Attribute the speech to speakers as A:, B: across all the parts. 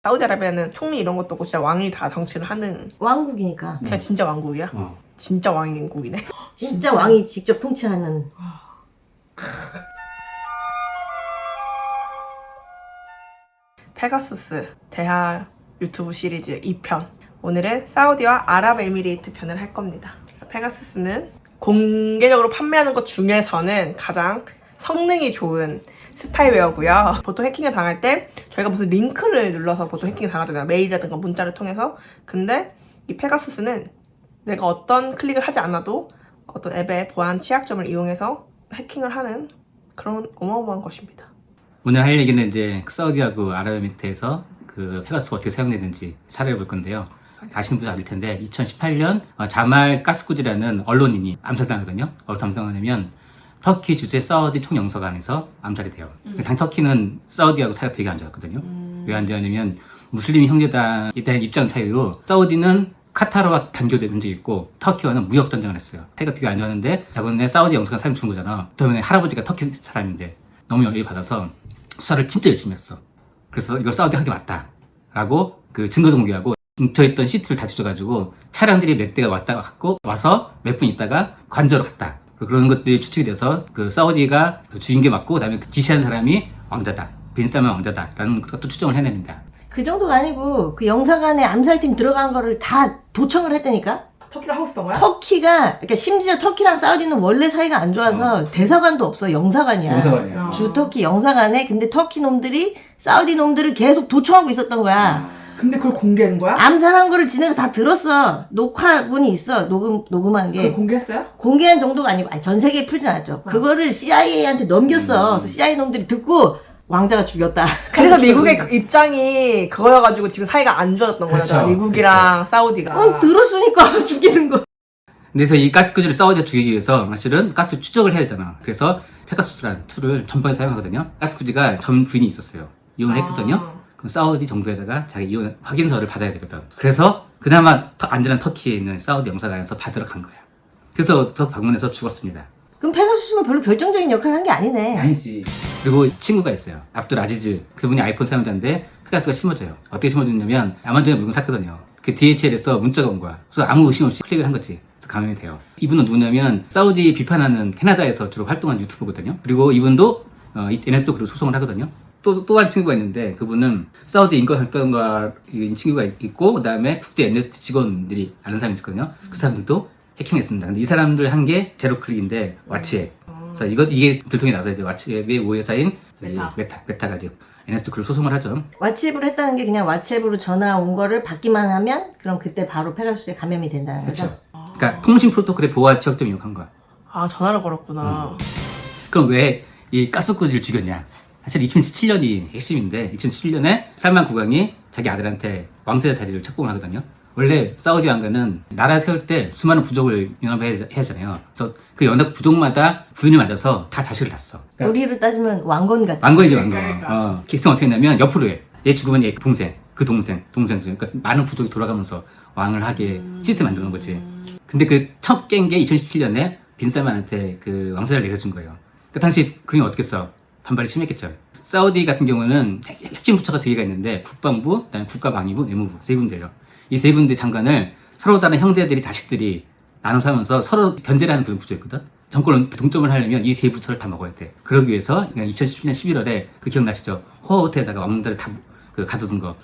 A: 사우디아라비아는 총리 이런 것도 없고 진짜 왕이 다 정치를 하는
B: 왕국이니까.
A: 그냥 진짜 왕국이야? 진짜 왕국이네.
B: 진짜 왕이 직접 통치하는.
A: 페가수스 대하 유튜브 시리즈 2편. 오늘은 사우디와 아랍에미레이트 편을 할 겁니다. 페가수스는 공개적으로 판매하는 것 중에서는 가장 성능이 좋은 스파이웨어고요. 보통 해킹을 당할 때 저희가 무슨 링크를 눌러서 보통 해킹을 당하잖아요. 메일이라든가 문자를 통해서. 근데 이 페가수스는 내가 어떤 클릭을 하지 않아도 어떤 앱의 보안 취약점을 이용해서 해킹을 하는 그런 어마어마한 것입니다.
C: 오늘 할 얘기는 이제 사우디하고 아랍에미리트에서 그 페가수스가 어떻게 사용되는지 사례를 볼 건데요. 아시는 분들 아실 텐데 2018년 자말 가스쿠지라는 언론인이 암살당하거든요. 어디서 암살하냐면 터키 주재 사우디 총영사관에서 암살이 돼요. 당 터키는 사우디하고 사이가 되게 안 좋았거든요. 왜 안 좋았냐면 무슬림 형제당에 대한 입장 차이로 사우디는 카타르와 단교된 적이 있고 터키와는 무역 전쟁을 했어요. 사이가 되게 안 좋았는데 자기네 사우디 영사관 사람이 죽은 거잖아. 그다음에 할아버지가 터키 사람인데 너무 열이 받아서 수사를 진짜 열심히 했어. 그래서 이걸 사우디 한 게 맞다 라고 그 증거도 공개하고 근처에 있던 시트를 다 뒤져가지고 차량들이 몇 대가 왔다 갔고 와서 몇 분 있다가 관저로 갔다. 그런 것들이 추측이 돼서 그 사우디가 주인 게 맞고 그다음에 그 지시한 사람이 왕자다. 빈살만 왕자다라는 것도 추정을 해냅니다.
B: 그 정도가 아니고 그 영사관에 암살팀 들어간 거를 다 도청을 했다니까?
A: 터키가 하고 있었던 거야?
B: 터키가, 그러니까 심지어 터키랑 사우디는 원래 사이가 안 좋아서 대사관도 없어. 영사관이야.
C: 영사관이야.
B: 주 터키 영사관에. 근데 터키 놈들이 사우디 놈들을 계속 도청하고 있었던 거야.
A: 근데 그걸 공개하는 거야?
B: 암살한 거를 지네가 다 들었어. 녹화본이 있어. 녹음한 게.
A: 그걸 공개했어요?
B: 공개한 정도가 아니고, 아니, 전 세계에 풀진 않았죠. 그거를 CIA한테 넘겼어. 그래서 CIA 놈들이 듣고 왕자가 죽였다.
A: 그래서 미국의 그 입장이 그거여가지고 지금 사이가 안 좋아졌던 거잖아. 미국이랑 사우디가.
B: 들었으니까 죽이는 거.
C: 그래서 이 가스쿠지를 사우디가 죽이기 위해서 사실은 가스 추적을 해야 되잖아. 그래서 페가수스라는 툴을 전방에 사용하거든요. 가스쿠지가 전 부인이 있었어요. 이혼을 했거든요. 그럼 사우디 정부에다가 자기 이혼 확인서를 받아야 되거든. 그래서 그나마 안전한 터키에 있는 사우디 영사관에서 받으러 간 거야. 그래서 더 방문해서 죽었습니다.
B: 그럼 페가수스가 별로 결정적인 역할을 한 게 아니네.
C: 아니지. 그리고 친구가 있어요. 압둘 아지즈. 그분이 아이폰 사용자인데 페가수스가 심어줘요. 어떻게 심어줬냐면 아마존에 물건 샀거든요. 그 DHL에서 문자가 온 거야. 그래서 아무 의심 없이 클릭을 한 거지. 그래서 감염이 돼요. 이분은 누구냐면 사우디 비판하는 캐나다에서 주로 활동한 유튜버거든요. 그리고 이분도 NS도 그리고 소송을 하거든요. 또 한 친구가 있는데 그분은 사우디 인권활동가인 친구가 있고 그 다음에 국제 NST 직원들이 아는 사람이 있었거든요. 그 사람들도 해킹했습니다. 근데 이 사람들 한 게 제로 클릭인데 왓츠앱. 그래서 이게 들통이 나서 이제 왓츠앱의 모회사인 메타가 이제 NST 그룹 소송을 하죠.
B: 왓츠앱으로 했다는 게 그냥 왓츠앱으로 전화 온 거를 받기만 하면 그럼 그때 바로 페가수스에 감염이 된다는 거죠.
C: 그러니까 통신 프로토콜의 보안 취약점 이용한 거야.
A: 아, 전화를 걸었구나.
C: 그럼 왜 이 가스쿠지를 죽였냐? 사실 2017년이 핵심인데 2017년에 살만 국왕이 자기 아들한테 왕세자 자리를 책봉을 하거든요. 원래 사우디 왕가는 나라 세울 때 수많은 부족을 연합해야 하잖아요. 그래서 그 연합 부족마다 부인을 맞아서 다 자식을 낳았어.
B: 우리로 따지면 왕건 같아.
C: 왕건이지 왕건.
A: 그러니까.
C: 계승 어떻게 했냐면 옆으로 해. 얘 죽으면 얘 동생, 그 동생. 그러니까 많은 부족이 돌아가면서 왕을 하게 시스템 만드는 거지. 근데 그 첫 깬 게 2017년에 빈살만한테 그 왕세자를 내려준 거예요. 그 당시 그게 어떻겠어? 반발이 심했겠죠. 사우디 같은 경우는 핵심 부처가 3개가 있는데 국방부, 그다음에 국가방위부, 내무부 3군데예요. 이 3군데 장관을 서로 다른 형제들이 자식들이 나눠서 하면서 서로 견제를 하는 그런 구조였거든. 정권을 동점을 하려면 이 3부처를 다 먹어야 돼. 그러기 위해서 2017년 11월에 그 기억나시죠? 호호텔에다가 왕들 다 가두던 거.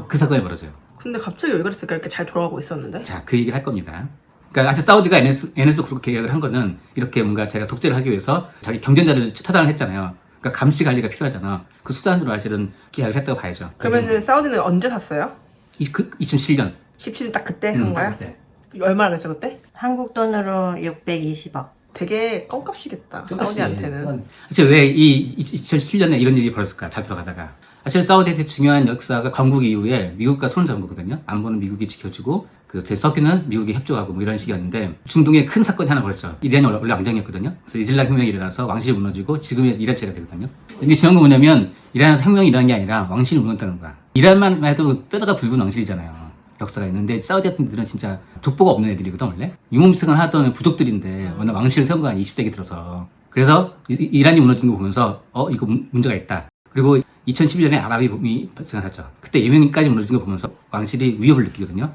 C: 그 사건이 벌어져요.
A: 근데 갑자기 왜 그랬을까? 이렇게 잘 돌아가고 있었는데?
C: 자, 그 얘기를 할 겁니다. 그러니까 사실 사우디가 NS 그룹 계약을 한 거는 이렇게 뭔가 자기가 독재를 하기 위해서 자기 경쟁자를 차단을 했잖아요. 그러니까 감시 관리가 필요하잖아. 그 수단으로 사실은 계약을 했다고 봐야죠.
A: 그러면은 사우디는 언제 샀어요?
C: 2017년.
A: 17년 딱 그때 한 거야?
C: 그때.
A: 얼마나 그랬죠 그때?
B: 한국 돈으로 620억.
A: 되게 껌값이겠다. 사우디한테는.
C: 사실 왜 이 2017년에 이런 일이 벌어졌을까? 잘 들어가다가. 사실 사우디의 중요한 역사가 건국 이후에 미국과 손을 잡은 거거든요. 안보는 미국이 지켜주고 그 서기는 미국이 협조하고 뭐 이런 식이었는데 중동에 큰 사건이 하나 벌어졌죠. 이란이 원래 왕정이었거든요. 그래서 이슬람 혁명이 일어나서 왕실이 무너지고 지금의 이란 체제가 되거든요. 이게 중요한 건 뭐냐면 이란에서 혁명이 일어난 게 아니라 왕실이 무너졌다는 거야. 이란만 해도 뼈다가 굵은 왕실이잖아요. 역사가 있는데 사우디 같은 데들은 진짜 족보가 없는 애들이거든 원래. 유목민생을 하던 부족들인데 워낙 왕실을 세운 거 아니야 20세기 들어서. 그래서 이란이 무너진 거 보면서 이거 문제가 있다. 그리고 2011년에 아랍이 봄이 발생하죠. 그때 예멘까지 무너진 거 보면서 왕실이 위협을 느끼거든요.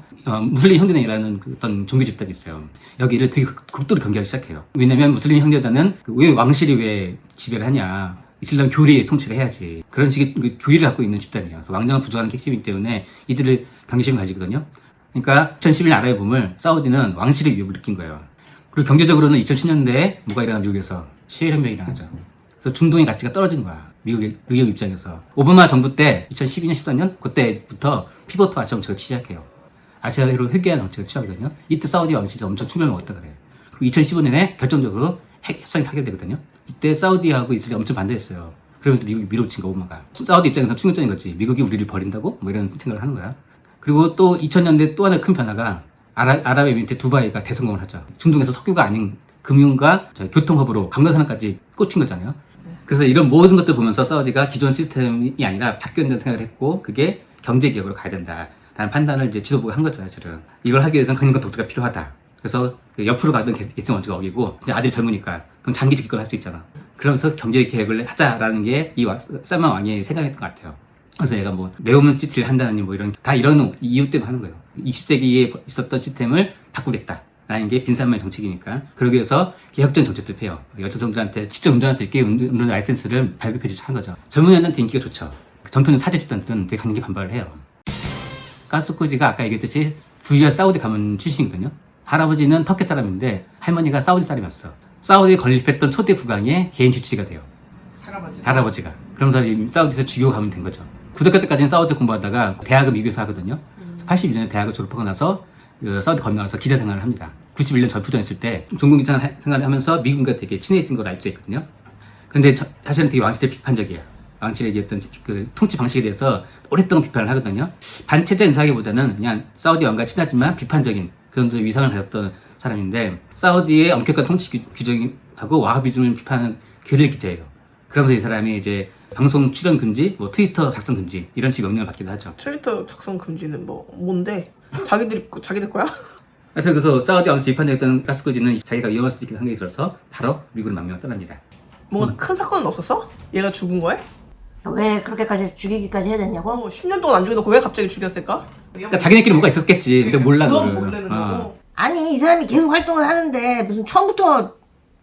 C: 무슬림 형제단이라는 그 어떤 종교 집단이 있어요. 여기를 되게 극도로 경계하기 시작해요. 왜냐면 무슬림 형제단은 왜 왕실이 왜 지배를 하냐. 이슬람 교리에 통치를 해야지. 그런 식의 그 교리를 갖고 있는 집단이에요. 그래서 왕정을 부정하는 핵심이기 때문에 이들을 경계심을 가지거든요. 그러니까 2011년 아랍의 봄을 사우디는 왕실의 위협을 느낀 거예요. 그리고 경제적으로는 2010년대에 뭐가 일어나 미국에서 시일 혁명이 일어나죠. 그래서 중동의 가치가 떨어진 거야. 미국 입장에서. 오바마 정부 때 2012년, 13년 그때부터 피보트 아시아 정책을 시작해요. 아시아로 회귀하는 정책을 취하거든요. 이때 사우디 왕실이 엄청 충격을 먹었다 그래요. 그리고 2015년에 결정적으로 핵 협상이 타결되거든요. 이때 사우디하고 이스라엘이 엄청 반대했어요. 그러면서 미국이 밀어친 거 오바마가. 사우디 입장에서 충격적인 거지. 미국이 우리를 버린다고? 뭐 이런 생각을 하는 거야. 그리고 또 2000년대 또 하나의 큰 변화가 아랍에미리트 두바이가 대성공을 하죠. 중동에서 석유가 아닌 금융과 교통허브로 관광산업까지 꽂힌 거잖아요. 그래서 이런 모든 것들 보면서 사우디가 기존 시스템이 아니라 바뀌어야 된다는 생각을 했고 그게 경제개혁으로 가야 된다라는 판단을 이제 지도부가 한 거죠. 사실은. 이걸 하기 위해서는 강력한 독재가 필요하다. 그래서 그 옆으로 가던 계층 원칙을 어기고 이제 아들이 젊으니까 그럼 장기 집권을 할 수 있잖아. 그러면서 경제개혁을 하자라는 게 이 살만 왕이 생각했던 것 같아요. 그래서 얘가 뭐 네오문 시티를 한다느니 뭐 이런 다 이런 이유 때문에 하는 거예요. 20세기에 있었던 시스템을 바꾸겠다. 라는 게 빈산만의 정책이니까. 그러기 위해서 개혁적인 정책도 펴요. 여성들한테 직접 운전할 수 있게 운전 라이센스를 발급해 주자 한 거죠. 젊은 애들한테 인기가 좋죠. 전통적 사제 집단들은 되게 강하게 반발을 해요. 가스코지가 아까 얘기했듯이 부유한 사우디 가문 출신이거든요. 할아버지는 터키 사람인데 할머니가 사우디 사람이었어. 사우디에 건립했던 초대 국왕의 개인 주치가 돼요. 할아버지가. 그러면서 사우디에서 주교 가면 된 거죠. 고등학교 때까지는 사우디 공부하다가 대학은 미국에서 하거든요. 81년에 대학을 졸업하고 나서 사우디 건너가서 기자 생활을 합니다. 91년 전투전했을 때 종군 기자 생활을 하면서 미국과 되게 친해진 걸 알 수 있거든요. 근데 사실은 되게 왕실에 비판적이에요. 왕실의 어떤 그 통치 방식에 대해서 오랫동안 비판을 하거든요. 반체제 인사하기보다는 그냥 사우디 왕과 친하지만 비판적인 그런 위상을 가졌던 사람인데 사우디의 엄격한 통치 규정하고 와하비즘을 비판하는 교리 기자예요. 그러면서 이 사람이 이제 방송 출연 금지, 뭐 트위터 작성 금지 이런 식의 명령을 받기도 하죠.
A: 트위터 작성 금지는 뭔데? 자기들 거야?
C: 그래서 사우디 왕室비판적이었던 가스코지는 자기가 위험할 수도 있다는 생각이 들어서 바로 미국을 망명을 떠납니다.
A: 뭔가 큰 사건은 없었어? 얘가 죽은 거야?
B: 왜 그렇게까지 죽이기까지 해야 되냐고?
A: 10년 동안 안 죽여놓고 왜 갑자기 죽였을까?
C: 그러니까 자기네끼리 뭔가 있었겠지. 근데 몰라
A: 그건
C: 그거를.
A: 모르는 거고.
B: 아니 이 사람이 계속 활동을 하는데 무슨 처음부터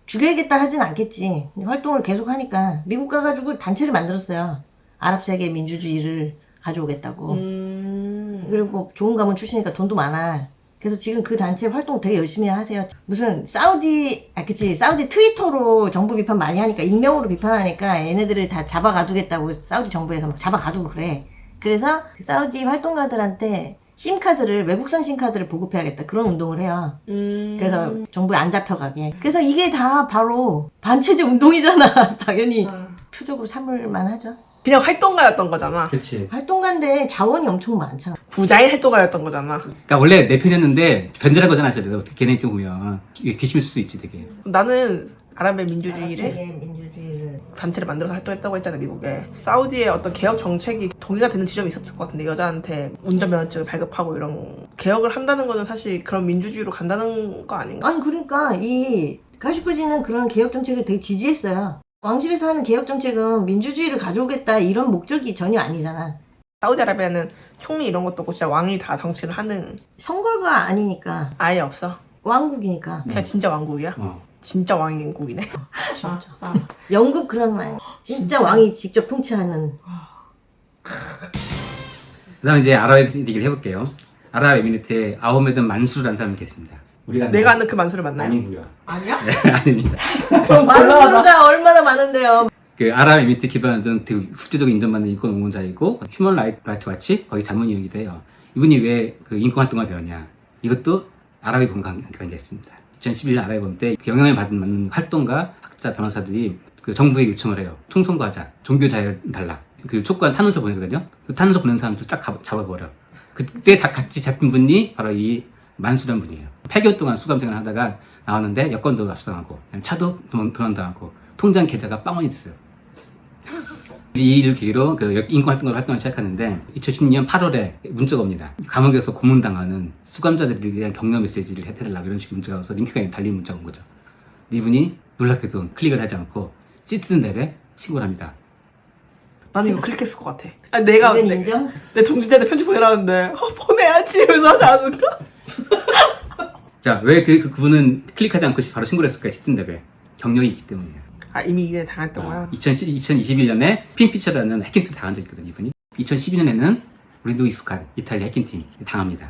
B: 죽여야겠다 하진 않겠지. 활동을 계속 하니까 미국 가가지고 단체를 만들었어요. 아랍세계 민주주의를 가져오겠다고. 그리고 좋은 가문 출신이니까 돈도 많아. 그래서 지금 그 단체 활동 되게 열심히 하세요. 무슨 사우디 트위터로 정부 비판 많이 하니까 익명으로 비판하니까 얘네들을 다 잡아가두겠다고 사우디 정부에서 막 잡아가두고 그래. 그래서 그 사우디 활동가들한테 심카드를 외국산 심카드를 보급해야겠다 그런 운동을 해요. 그래서 정부에 안 잡혀가게. 그래서 이게 다 바로 반체제 운동이잖아. 당연히 표적으로 삼을만 하죠.
A: 그냥 활동가였던 거잖아.
C: 그렇지.
B: 활동가인데 자원이 엄청 많잖아.
A: 부자인 활동가였던 거잖아.
C: 그러니까 원래 내 편이었는데 변절한 거잖아. 사실 어떻게 걔네 입장 보면 괘씸할 수 있지 되게.
A: 나는 아랍의 민주주의를
B: 아랍세계 민주주의를
A: 단체를 만들어서 활동했다고 했잖아, 미국에. 사우디의 어떤 개혁 정책이 동의가 되는 지점이 있었을 것 같은데, 여자한테 운전면허증을 발급하고 이런 개혁을 한다는 거는 사실 그런 민주주의로 간다는 거 아닌가?
B: 아니 그러니까 이 가시쿠지는 그런 개혁 정책을 되게 지지했어요. 왕실에서 하는 개혁 정책은 민주주의를 가져오겠다 이런 목적이 전혀 아니잖아.
A: 사우디아라비아는 총리 이런 것도 없고 진짜 왕이 다 정치를 하는
B: 선거가 아니니까
A: 아예 없어.
B: 왕국이니까.
A: 그냥 진짜 왕국이야? 진짜 왕국이네.
B: 진짜. 영국 그런 말. 진짜 왕이 직접 통치하는.
C: 그다음 이제 아랍에미리트 얘기를 해볼게요. 아랍에미리트에 아흐메드 만수르라는 사람이 계십니다. 우리가
A: 내가 아는 그 만수를 만나요?
C: 아니고요.
A: 아니야?
C: 네, 아닙니다.
A: 그럼
B: 만수르가 얼마나 많은데요.
C: 그 아랍에미리트 기반하던 되게 국제적인 인정받는 인권 운동자이고 휴먼 라이트 와치 거의 자문위원이기도 해요. 이분이 왜 그 인권 활동가 되었냐? 이것도 아랍의 봄과 관계했습니다. 2011년 아랍의 봄 때 그 영향을 받는 활동가, 학자, 변호사들이 그 정부에 요청을 해요. 총선거 하자. 종교 자유를 달라. 그 촉구한 탄원서 보내거든요. 그 탄원서 보낸 사람들 싹 잡아버려. 그때 같이 잡힌 분이 바로 이 만수란 분이에요. 8개월 동안 수감생활을 하다가 나왔는데 여권도 압수당하고 차도 도난당하고 통장 계좌가 빵원이 됐어요. 이 일을 계기로 그 인권활동가로 활동을 시작하는데 2016년 8월에 문자가 옵니다. 감옥에서 고문당하는 수감자들에 대한 격려 메시지를 해달라고 이런 식의 문자가 와서 링크가 달린 문자가 온 거죠. 이분이 놀랍게도 클릭을 하지 않고 시티즌랩에 신고를 합니다.
A: 나는 이거 클릭했을 것 같아. 아, 내가
B: 이건 인정?
A: 내 정신자한테 편지 보내라는데 보내야지 이러면서 하지 않을까?
C: 자, 왜 그분은 클릭하지 않고 바로 신고를 했을까? 시즌 레벨. 경력이 있기 때문이에요.
A: 아, 이미 이게 당했던 거야?
C: 2021년에 핀피처라는 해킹팀 당한 적이 있거든요, 이분이. 2012년에는 우리도 익숙한 이탈리아 해킹팀 당합니다.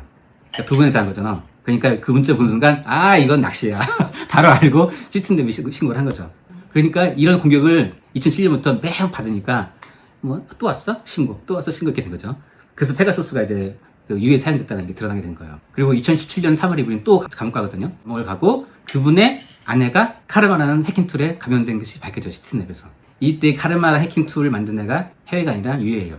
C: 그러니까 두 번에 당한 거잖아. 그러니까 그 문자 보는 순간, 아, 이건 낚시야. 바로 알고 시즌 레벨 신고를 한 거죠. 그러니까 이런 공격을 2007년부터 매우 받으니까, 뭐, 또 왔어? 신고. 또 왔어? 신고 이렇게 된 거죠. 그래서 페가수스가 이제 유해 사용됐다는 게 드러나게 된 거예요. 그리고 2017년 3월에 이분이 또 감옥 가거든요. 감옥을 가고 그분의 아내가 카르마라는 해킹 툴에 감염된 것이 밝혀져 시트넷에서. 이때 카르마라 해킹 툴을 만든 애가 해외가 아니라 유해예요.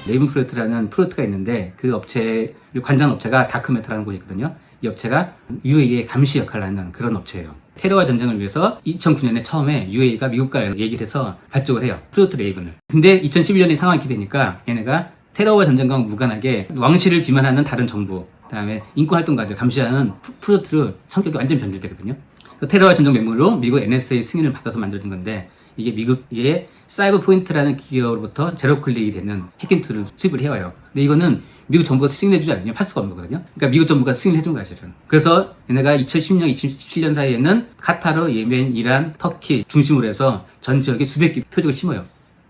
C: 레이븐 프로젝트라는 프로젝트가 있는데 그 업체 관장 업체가 다크메타라는 곳이 있거든요. 이 업체가 UAE의 감시 역할을 하는 그런 업체예요. 테러와 전쟁을 위해서 2009년에 처음에 UAE가 미국과 얘기를 해서 발족을 해요. 프로젝트 레이븐을. 근데 2011년에 상황이 이렇게 되니까 얘네가 테러와 전쟁과 무관하게 왕실을 비만하는 다른 정부, 그다음에 인권활동가들 감시하는 프로젝트로 성격이 완전 변질되거든요. 그 테러와 전쟁 매물로 미국 NSA 승인을 받아서 만들어진 건데 이게 미국의 사이버 포인트라는 기업으로부터 제로 클릭이 되는 해킹 툴을 수입을 해와요. 근데 이거는 미국 정부가 승인해주지 않으면 팔 수가 없는 거거든요. 그러니까 미국 정부가 승인을 해준 거야, 실은. 그래서 얘네가 2010년, 2017년 사이에는 카타르, 예멘, 이란, 터키 중심으로 해서 전 지역에 수백 개 표적을 심어요.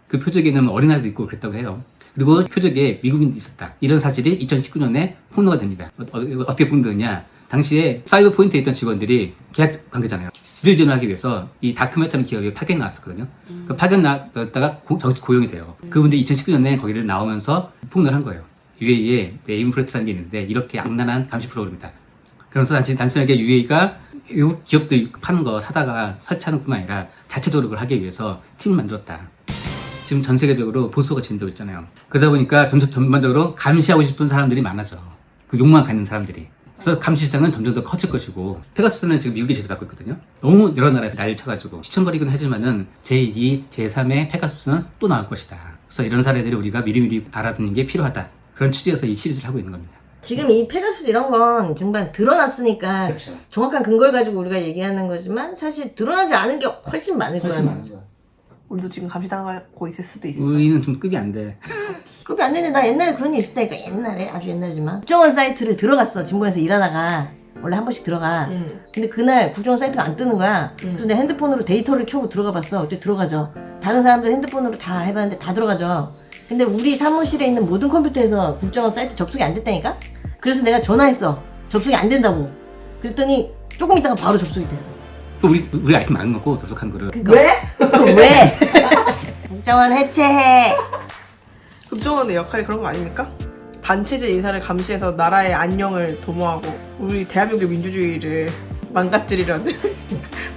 C: 그 표적에는 어린아이도 있고 그랬다고 해요. 그리고 표적에 미국인도 있었다. 이런 사실이 2019년에 폭로가 됩니다. 어떻게 폭로되느냐. 당시에 사이버 포인트에 있던 직원들이 계약 관계잖아요. 지들 전화하기 위해서 이 다크메타는 기업에 파견 나왔었거든요. 그 파견 나왔다가 정식 고용이 돼요. 그분들이 2019년에 거기를 나오면서 폭로를 한 거예요. UAE에 레이븐 프로젝트라는 게 있는데 이렇게 악랄한 감시 프로그램이다. 그러면서 단순하게 UAE가 외국 기업들 파는 거 사다가 설치하는 뿐만 아니라 자체 조력을 하기 위해서 팀을 만들었다. 지금 전 세계적으로 보수가 진행되고 있잖아요. 그러다 보니까 전반적으로 감시하고 싶은 사람들이 많아져. 그 욕망을 갖는 사람들이. 그래서 감시 시장은 점점 더 커질 것이고 페가수스는 지금 미국이 제재받고 있거든요. 너무 여러 나라에서 난리를 쳐가지고 시청거리긴 하지만은 제2, 제3의 페가수스는 또 나올 것이다. 그래서 이런 사례들이 우리가 미리미리 알아두는 게 필요하다. 그런 취지에서 이 시리즈를 하고 있는 겁니다.
B: 지금 이 페가수스 이런 건 정말 드러났으니까
C: 그렇죠.
B: 정확한 근거를 가지고 우리가 얘기하는 거지만 사실 드러나지 않은 게 훨씬 많을 거야.
A: 우리도 지금 감시당하고 있을 수도 있어.
C: 우리는 좀 급이 안 돼.
B: 급이 안 되는데 나 옛날에 그런 일 있었다니까. 옛날에 아주 옛날이지만 국정원 사이트를 들어갔어. 진보에서 일하다가 원래 한 번씩 들어가. 근데 그날 국정원 사이트가 안 뜨는 거야. 그래서 내 핸드폰으로 데이터를 켜고 들어가 봤어. 그때 들어가죠. 다른 사람들 핸드폰으로 다 해봤는데 다 들어가죠. 근데 우리 사무실에 있는 모든 컴퓨터에서 국정원 사이트 접속이 안 됐다니까? 그래서 내가 전화했어. 접속이 안 된다고. 그랬더니 조금 있다가 바로 접속이 됐어.
C: 우리 아이템 많은 거고 접속한 거를.
B: 그러니까.
A: 왜?
B: 왜? 국정원 해체해.
A: 국정원의 역할이 그런 거 아닙니까? 반체제 인사를 감시해서 나라의 안녕을 도모하고 우리 대한민국의 민주주의를 망가뜨리려는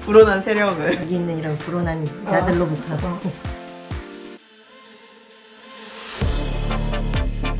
A: 불온한 세력을
B: 여기 있는 이런 불온한 자들로부터